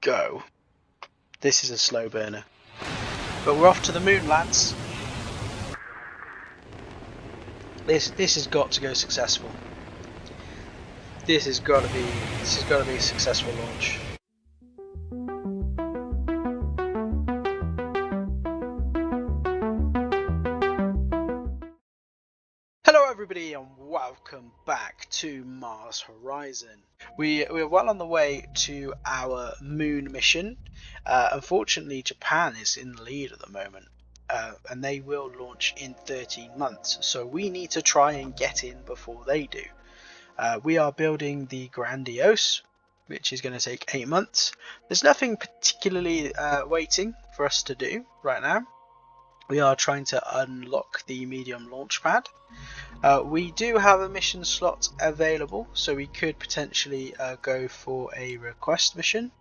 go. This is a slow burner. But we're off to the moon, lads. This has got to go successful. This has got to be a successful launch. Hello everybody and welcome back to Mars Horizon. We're well on the way to our moon mission. Unfortunately, Japan is in the lead at the moment, and they will launch in 13 months, so we need to try and get in before they do. We are building the Grandiose, which is going to take 8 months. There's nothing particularly waiting for us to do right now. We are trying to unlock the medium launch pad. We do have a mission slot available, so we could potentially go for a request mission.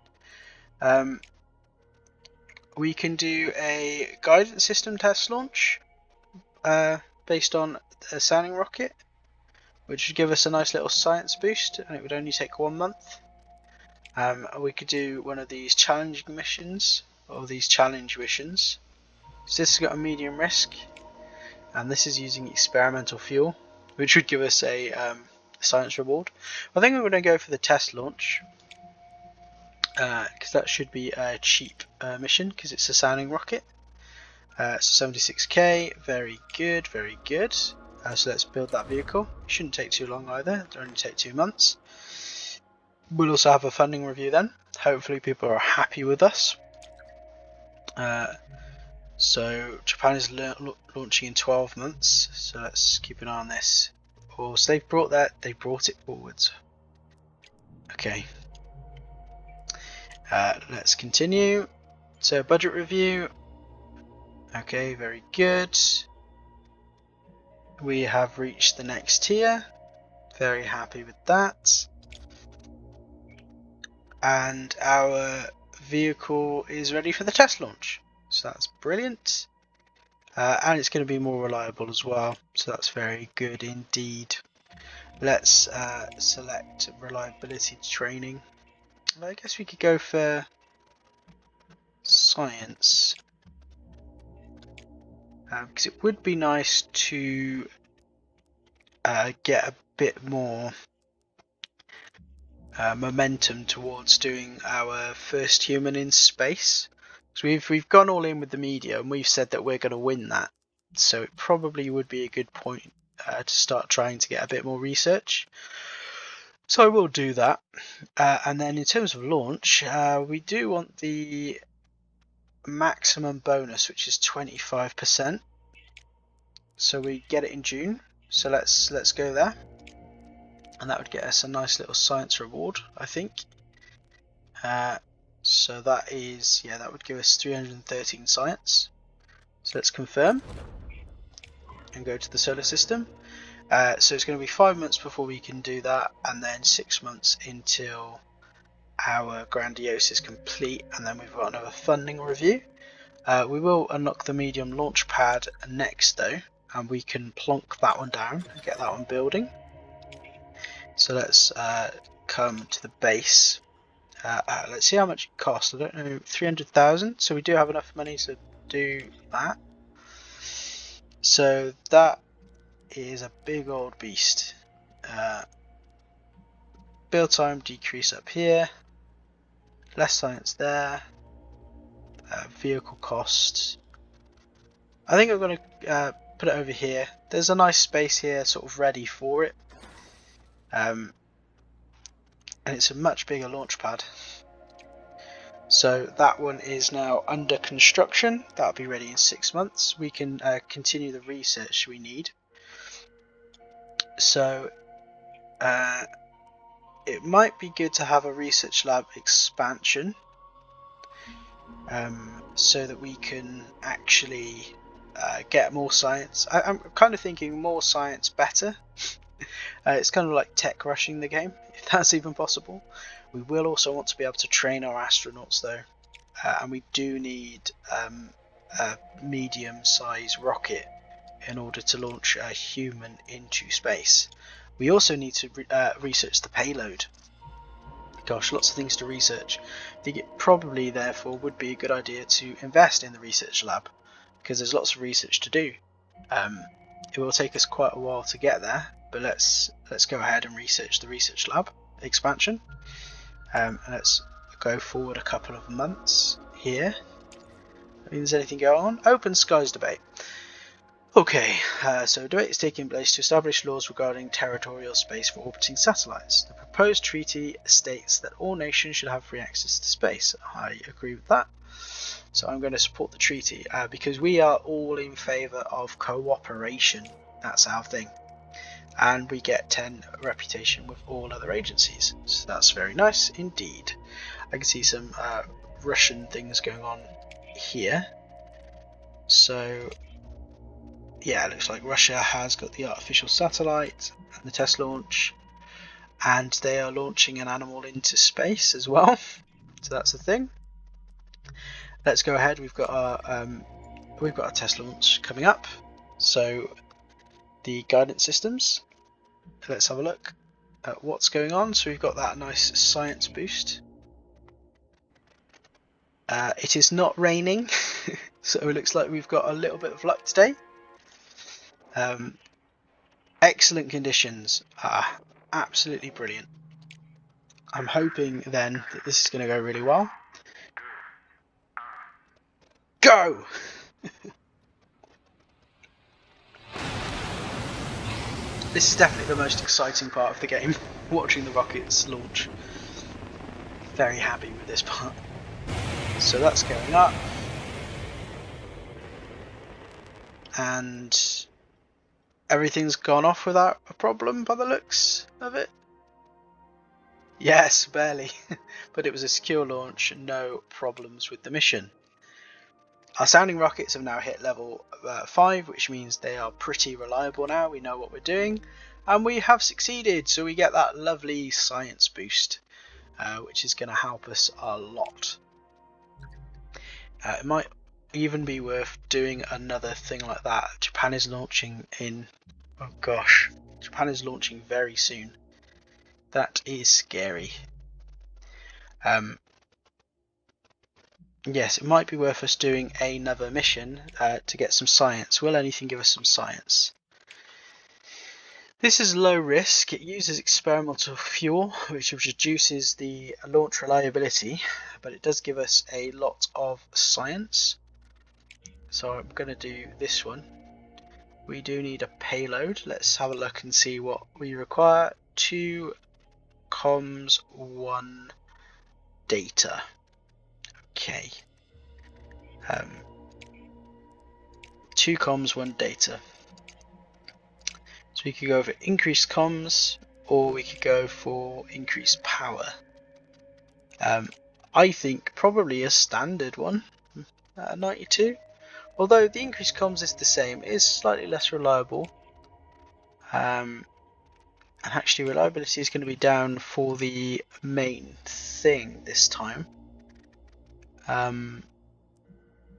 We can do a guidance system test launch based on a sounding rocket, which would give us a nice little science boost, and it would only take 1 month. We could do one of these challenging missions, or these challenge missions. So this has got a medium risk, and this is using experimental fuel, which would give us a science reward. I think I'm going to go for the test launch, because that should be a cheap mission, because it's a sounding rocket. So 76k, very good, very good. So let's build that vehicle. It shouldn't take too long either, it'll only take 2 months. We'll also have a funding review then. Hopefully people are happy with us. So Japan is launching in 12 months, so let's keep an eye on this. Oh, so they brought it forwards. Okay. Let's continue. So budget review. Okay, very good. We have reached the next tier. Very happy with that. And our vehicle is ready for the test launch. So that's brilliant. And it's going to be more reliable as well. So that's very good indeed. Let's select reliability training. I guess we could go for science. Because it would be nice to get a bit more momentum towards doing our first human in space. So we've gone all in with the media, and we've said that we're going to win that. So it probably would be a good point to start trying to get a bit more research. So I will do that. And then in terms of launch, we do want the maximum bonus, which is 25%. So we get it in June. So let's go there. And that would get us a nice little science reward, I think. So that is, yeah, that would give us 313 science. So let's confirm and go to the solar system. So it's going to be 5 months before we can do that, and then 6 months until our Grandiose is complete, and then we've got another funding review. We will unlock the medium launch pad next though, and we can plonk that one down and get that one building. So let's come to the base. Let's see how much it costs. I don't know, 300,000. So we do have enough money to do that. So that is a big old beast. Build time decrease up here. Less science there. Vehicle cost. I think I'm going to put it over here. There's a nice space here, sort of ready for it. And it's a much bigger launch pad. So that one is now under construction. That'll be ready in 6 months. We can continue the research we need. So it might be good to have a research lab expansion, so that we can actually get more science. I'm kind of thinking more science better. It's kind of like tech rushing the game, if that's even possible. We will also want to be able to train our astronauts though, and we do need a medium-sized rocket in order to launch a human into space. We also need to research the payload. Gosh, lots of things to research. I think it probably therefore would be a good idea to invest in the research lab, because there's lots of research to do. It will take us quite a while to get there, but let's go ahead and research the research lab expansion. And let's go forward a couple of months here. I mean, there's anything going on? Open skies debate. Okay, so debate is taking place to establish laws regarding territorial space for orbiting satellites. The proposed treaty states that all nations should have free access to space. I agree with that. So I'm going to support the treaty because we are all in favour of cooperation. That's our thing. And we get 10 reputation with all other agencies. So that's very nice indeed. I can see some Russian things going on here. So yeah, it looks like Russia has got the artificial satellite and the test launch, and they are launching an animal into space as well. So that's the thing. Let's go ahead. We've got a test launch coming up. So the guidance systems. Let's have a look at what's going on. So we've got that nice science boost. It is not raining, so it looks like we've got a little bit of luck today. Excellent conditions. Absolutely brilliant. I'm hoping then that this is going to go really well. Go! This is definitely the most exciting part of the game, watching the rockets launch. Very happy with this part. So that's going up. And everything's gone off without a problem by the looks of it. Yes, barely. But it was a secure launch, no problems with the mission. Our sounding rockets have now hit level 5, which means they are pretty reliable now. We know what we're doing, and we have succeeded. So we get that lovely science boost, which is going to help us a lot. It might even be worth doing another thing like that. Japan is launching in... oh gosh, Japan is launching very soon. That is scary. Yes, it might be worth us doing another mission to get some science. Will anything give us some science? This is low risk. It uses experimental fuel, which reduces the launch reliability, but it does give us a lot of science. So I'm going to do this one. We do need a payload. Let's have a look and see what we require. 2 comms, 1 data. Okay. 2 comms, 1 data. So we could go for increased comms, or we could go for increased power. I think probably a standard one, 92. Although the increased comms is the same, it is slightly less reliable. And actually reliability is going to be down for the main thing this time. How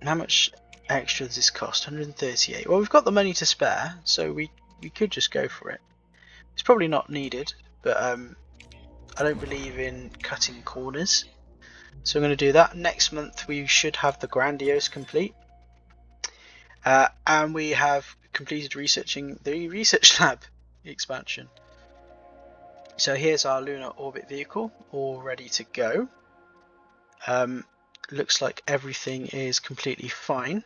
much extra does this cost? 138. Well, we've got the money to spare, so we could just go for it. It's probably not needed, but I don't believe in cutting corners, so I'm going to do that. Next month we should have the Grandiose complete, and we have completed researching the research lab expansion. So here's our lunar orbit vehicle all ready to go. Looks like everything is completely fine.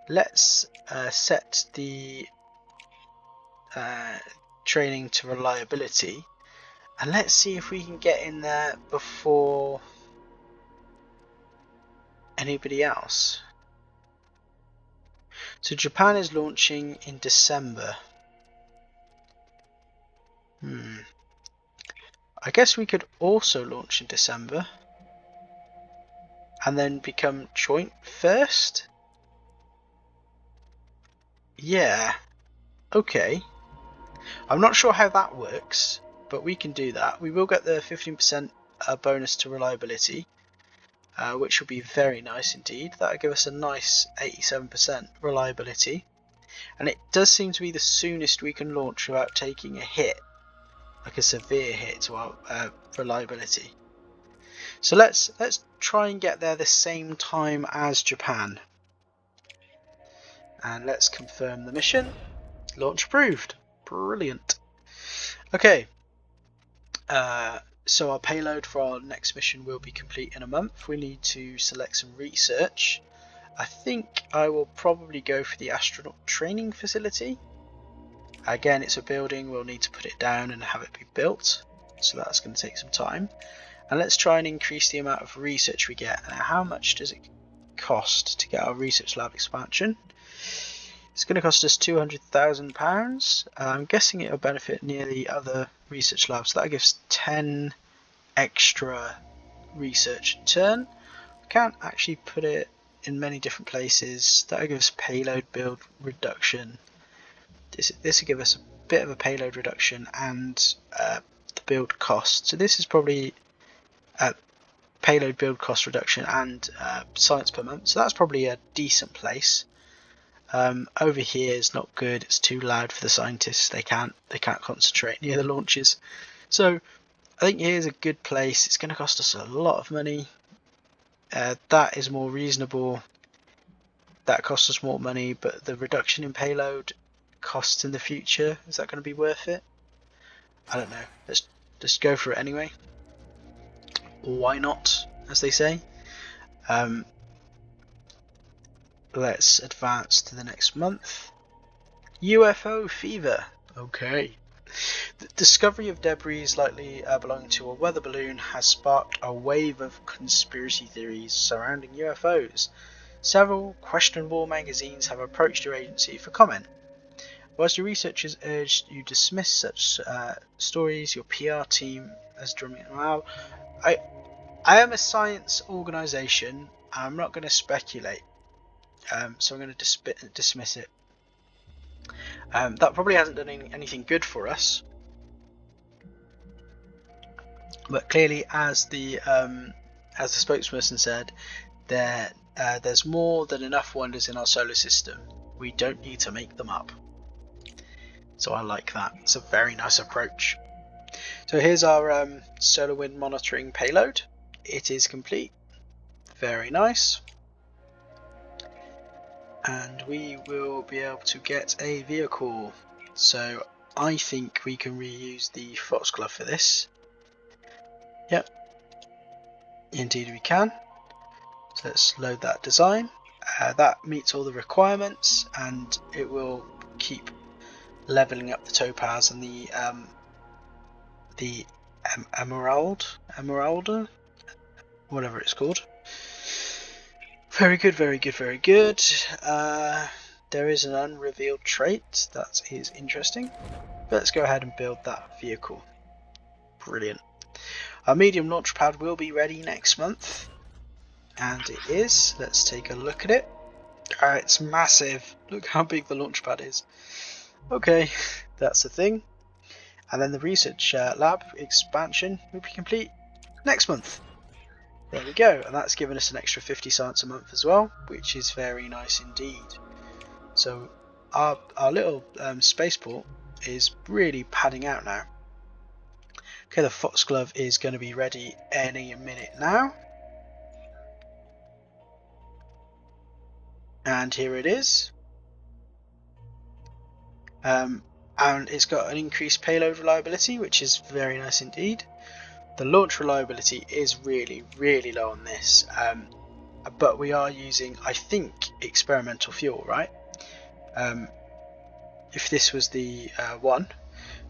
Let's set the training to reliability, and let's see if we can get in there before anybody else. So Japan is launching in December. I guess we could also launch in December and then become joint first. Yeah, okay. I'm not sure how that works, but we can do that. We will get the 15% bonus to reliability, which will be very nice indeed. That'll give us a nice 87% reliability, and it does seem to be the soonest we can launch without taking a hit. like a severe hit to our reliability. So let's try and get there the same time as Japan. And let's confirm the mission. Launch approved. Brilliant. Okay. So our payload for our next mission will be complete in a month. We need to select some research. I think I will probably go for the astronaut training facility. Again, it's a building. We'll need to put it down and have it be built. So that's going to take some time. And let's try and increase the amount of research we get. Now, how much does it cost to get our research lab expansion? It's going to cost us £200,000. I'm guessing it'll benefit nearly other research labs. That gives 10 extra research in turn. We can't actually put it in many different places. That'll give us payload build reduction. This will give us a bit of a payload reduction and the build cost. So this is probably payload build cost reduction and science per month. So that's probably a decent place. Over here is not good. It's too loud for the scientists. They can't concentrate near the launches. So I think here's a good place. It's going to cost us a lot of money. That is more reasonable. That costs us more money, but the reduction in payload costs in the future, is that going to be worth it? I don't know. Let's just go for it anyway. Why not, as they say. Let's advance to the next month. UFO fever. Okay. The discovery of debris likely belonging to a weather balloon has sparked a wave of conspiracy theories surrounding UFOs. Several questionable magazines have approached your agency for comment. Whilst your researchers urged you dismiss such stories, your PR team has drawn me out. I am a science organisation. I'm not going to speculate. So I'm going to dismiss it. That probably hasn't done anything good for us. But clearly, as the spokesperson said, there's more than enough wonders in our solar system. We don't need to make them up. So I like that. It's a very nice approach. So here's our solar wind monitoring payload. It is complete. Very nice. And we will be able to get a vehicle. So I think we can reuse the Foxglove for this. Yep. Indeed we can. So let's load that design. That meets all the requirements, and it will keep leveling up the topaz and the emeralda, whatever it's called. Very good, very good, very good. There is an unrevealed trait. That is interesting. But let's go ahead and build that vehicle. Brilliant. Our medium launch pad will be ready next month. And it is. Let's take a look at it. It's massive. Look how big the launch pad is. Okay, that's the thing. And then the research lab expansion will be complete next month. There we go, and that's given us an extra 50 science a month as well, which is very nice indeed. So our little spaceport is really padding out now. Okay, the Foxglove is going to be ready any minute now. And here it is. And it's got an increased payload reliability, which is very nice indeed. The launch reliability is really, really low on this, but we are using, I think, experimental fuel, right? If this was the one.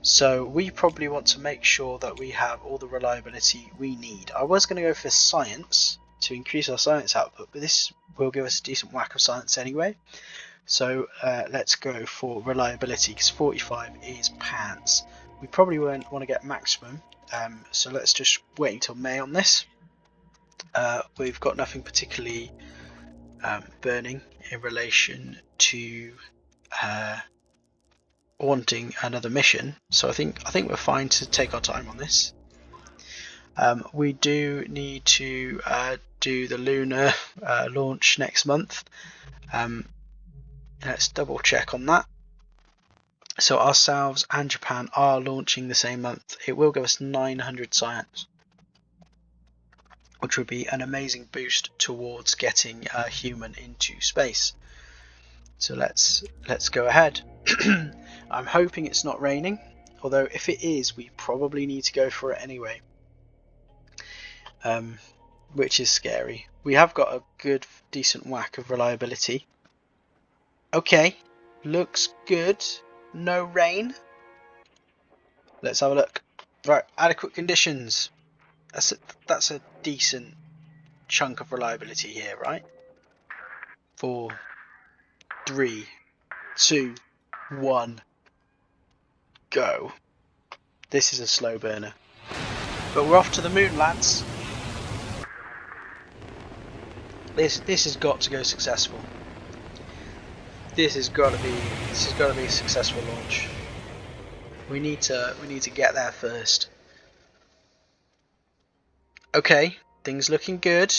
So we probably want to make sure that we have all the reliability we need. I was going to go for science to increase our science output, but this will give us a decent whack of science anyway. So let's go for reliability, because 45 is pants. We probably won't want to get maximum, so let's just wait until May on this. We've got nothing particularly burning in relation to wanting another mission, so I think we're fine to take our time on this. We do need to do the lunar launch next month. Let's double check on that. So ourselves and Japan are launching the same month. It will give us 900 science, which would be an amazing boost towards getting a human into space. So let's go ahead. I'm hoping it's not raining, although if it is, we probably need to go for it anyway, which is scary. We have got a good, decent whack of reliability. Okay, looks good. No rain. Let's have a look. Right, adequate conditions. That's a decent chunk of reliability here, right? 4, 3, 2, 1, go. This is a slow burner. But we're off to the moon, lads. This has got to go successful. This has got to be a successful launch. We need to get there first. Okay, things looking good.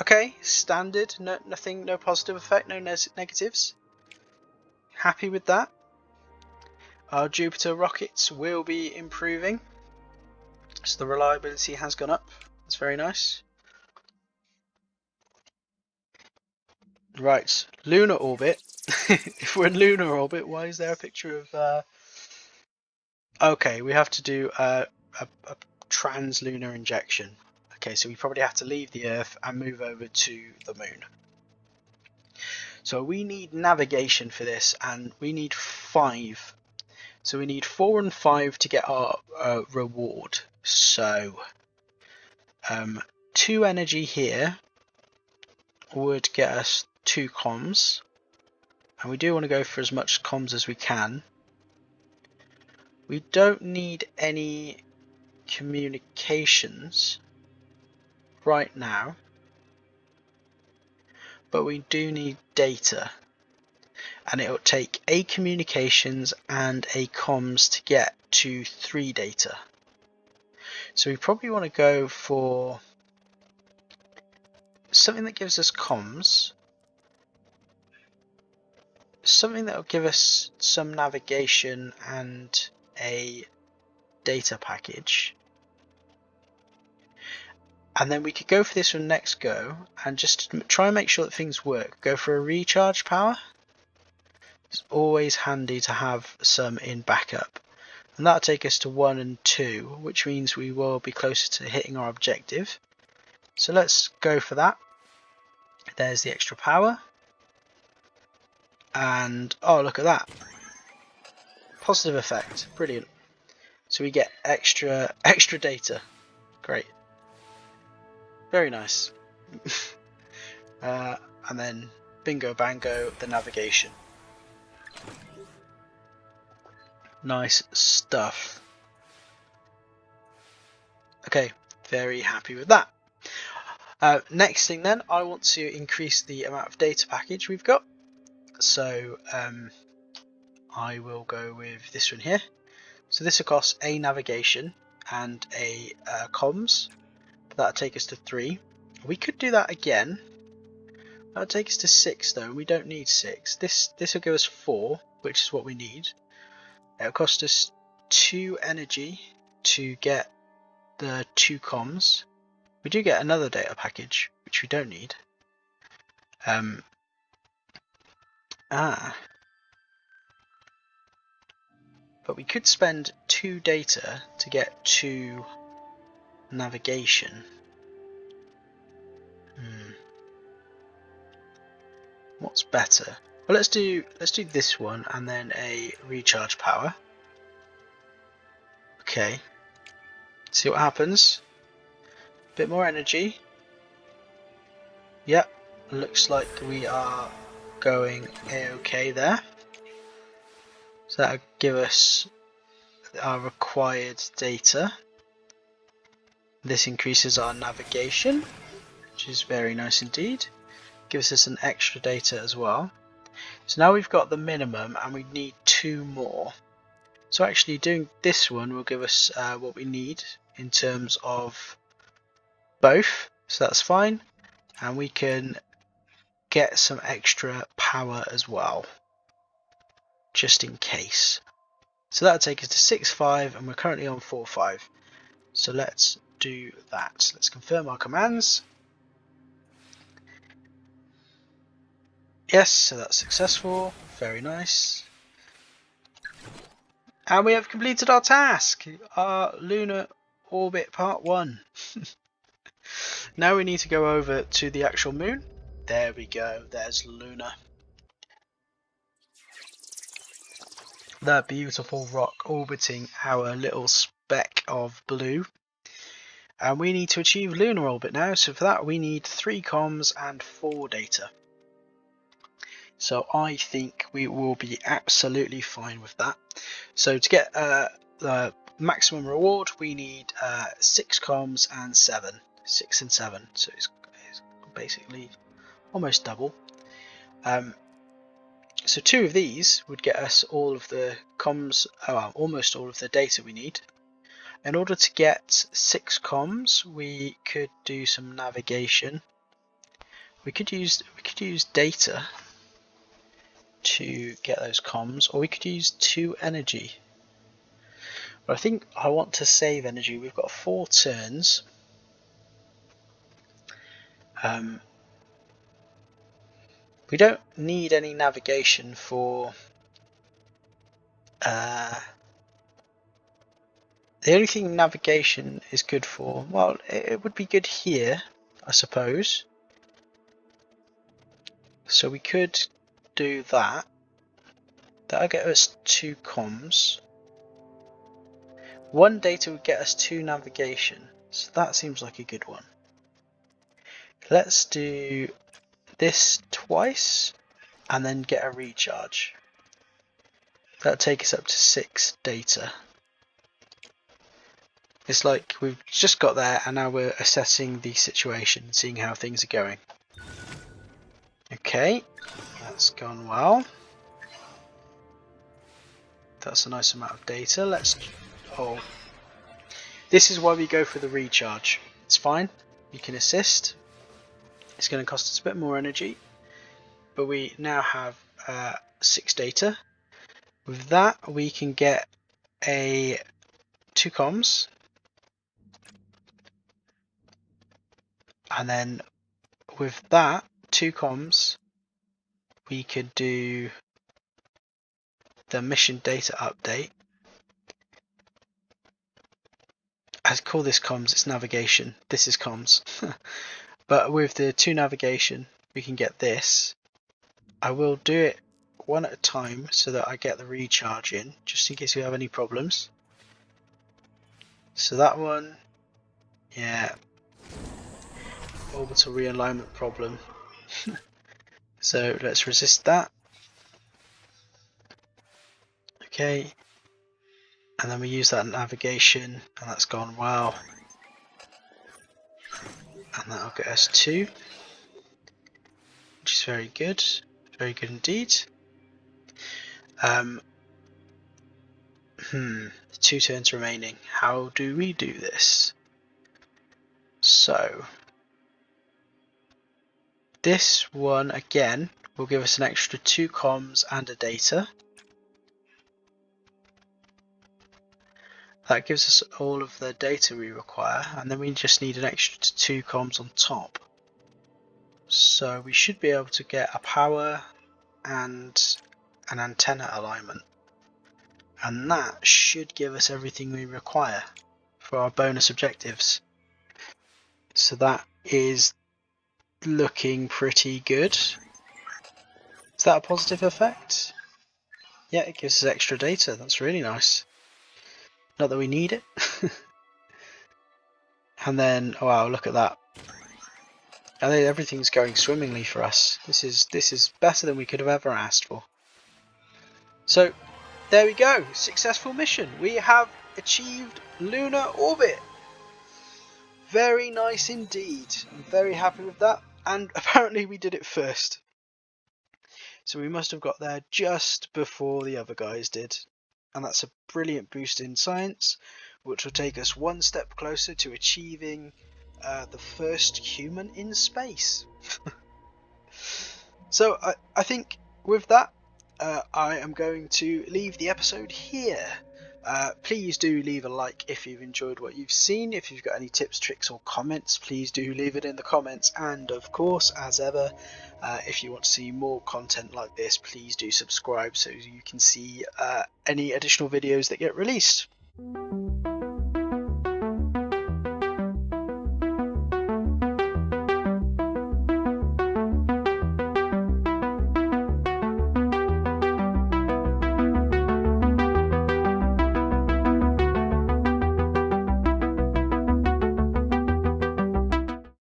Okay, standard. Nothing. No positive effect. No negatives. Happy with that. Our Jupiter rockets will be improving. So the reliability has gone up. That's very nice. Right, lunar orbit. If we're in lunar orbit, why is there a picture of... Okay, we have to do a translunar injection. Okay, so we probably have to leave the Earth and move over to the moon. So we need navigation for this, and we need 5. So we need 4 and 5 to get our reward. So 2 energy here would get us 2 comms, and we do want to go for as much comms as we can. We don't need any communications right now, but we do need data, and it will take a communications and a comms to get to 3 data. So we probably want to go for something that gives us comms, something that will give us some navigation and a data package. And then we could go for this one next go and just try and make sure that things work. Go for a recharge power. It's always handy to have some in backup. And that'll take us to 1 and 2, which means we will be closer to hitting our objective. So let's go for that. There's the extra power. And oh, look at that. Positive effect. Brilliant. So we get extra data. Great. Very nice. And then bingo bango, the navigation. Nice stuff. Okay, very happy with that. Next thing then, I want to increase the amount of data package we've got. So I will go with this one here. So this will cost a navigation and a comms. That'll take us to 3. We could do that again. That'll take us to 6 though. We don't need 6. This will give us 4, which is what we need. It'll cost us 2 energy to get the 2 comms. We do get another data package, which we don't need. But we could spend 2 data to get 2 navigation. What's better? Well, let's do this one and then a recharge power. Okay. See what happens. Bit more energy. Yep. Looks like we are going a-okay there. So that'll give us our required data. This increases our navigation, which is very nice indeed. Gives us an extra data as well. So now we've got the minimum and we need 2 more. So actually doing this one will give us what we need in terms of both. So that's fine. And we can get some extra power as well. just in case. So that'll take us to 6.5, and we're currently on 4.5. So let's do that. Let's confirm our commands. Yes, so that's successful. Very nice. And we have completed our task, our lunar orbit part 1. Now we need to go over to the actual moon. There we go, there's Luna. That beautiful rock orbiting our little speck of blue. And we need to achieve lunar orbit now, so for that we need 3 comms and 4 data. So I think we will be absolutely fine with that. So to get the maximum reward, we need 6 comms and 7. 6 and 7, so it's basically almost double. So 2 of these would get us all of the comms, almost all of the data we need. In order to get 6 comms, we could do some navigation. We could use data to get those comms, or we could use 2 energy. But I think I want to save energy. We've got 4 turns. We don't need any navigation for the only thing navigation is good for, well, it would be good here, I suppose. So we could do that. That'll get us 2 comms. 1 data would get us 2 navigation, so that seems like a good one. Let's do this twice and then get a recharge. That'll take us up to 6 data. It's like we've just got there and now we're assessing the situation, seeing how things are going. Okay, that's gone well. That's a nice amount of data. This is why we go for the recharge. It's fine, you can assist. It's going to cost us a bit more energy, but we now have 6 data. With that we can get 2 comms, and then with that 2 comms we could do the mission data update. I call this comms, it's navigation, this is comms. But with the 2 navigation we can get this. I will do it one at a time so that I get the recharge in, just in case we have any problems. So that one, yeah, orbital realignment problem. So let's resist that. Okay, and then we use that navigation, and that's gone well. And that'll get us 2, which is very good indeed. 2 turns remaining. How do we do this? So this one again will give us an extra 2 comms and a data. That gives us all of the data we require, and then we just need an extra 2 comms on top. So we should be able to get a power and an antenna alignment, and that should give us everything we require for our bonus objectives. So that is looking pretty good. Is that a positive effect? Yeah, it gives us extra data. That's really nice. Not that we need it. And then, oh wow, look at that. I think everything's going swimmingly for us. This is better than we could have ever asked for. So there we go, successful mission. We have achieved lunar orbit. Very nice indeed. I'm very happy with that, and apparently we did it first. So we must have got there just before the other guys did. And that's a brilliant boost in science, which will take us one step closer to achieving the first human in space. So I think with that, I am going to leave the episode here. Please do leave a like if you've enjoyed what you've seen. If you've got any tips, tricks or comments, please do leave it in the comments. And of course, as ever, if you want to see more content like this, please do subscribe so you can see any additional videos that get released.